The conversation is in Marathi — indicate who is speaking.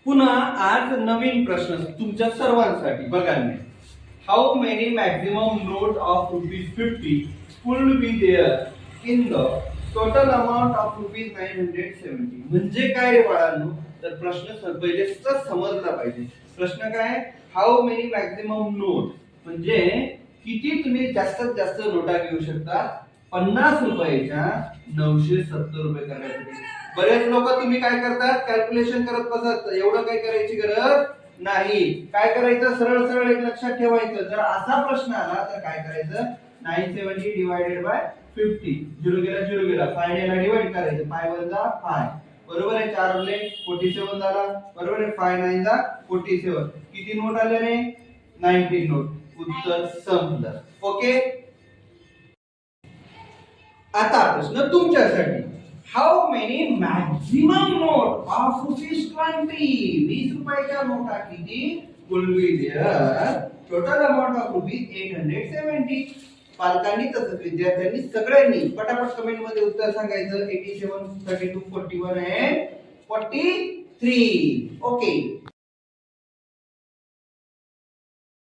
Speaker 1: पुन्हा आज नवीन प्रश्न तुमच्या सर्वांसाठी बघा. How many maximum note of ₹50 could be there in the total amount of ₹970. म्हणजे काय रे बाळांनो? तर प्रश्न पहिले समजला पाहिजे. प्रश्न काय? हाऊ मेनी मॅक्झिमम नोट म्हणजे किती तुम्ही जास्तीत जास्त नोटा घेऊ शकता 50 रुपयाच्या 970 रुपये करण्यासाठी. बरेच लोक तुम्ही काय करतात? कॅल्क्युलेशन करत बसतात. एवढं काय करायची गरज नाही. काय करायचं? सरळ सरळ एक लक्षात ठेवायचं. जर असा प्रश्न आला तर काय करायचं? 970 डिवाइडेड बाय 50. 0 गेला 0 गेला. 5 ने डिवाइड करायचं. 5 1 जा 5. बरोबर आहे. 4 उरले 47 झाला. बरोबर आहे. 5 9 जा 47. किती नोट आले रे? 19 नोट. उत्तर संपलं. ओके. आता प्रश्न तुमच्यासाठी. How many maximum note of ₹20? 20 रुपयाच्या नोटा किती will be there total amount of ₹870. पालकांनी तसंच विद्यार्थ्यांनी सगळ्यांनी पटापट कमेंट मध्ये उत्तर सांगायचं. 87 32 41 and 43. ओके.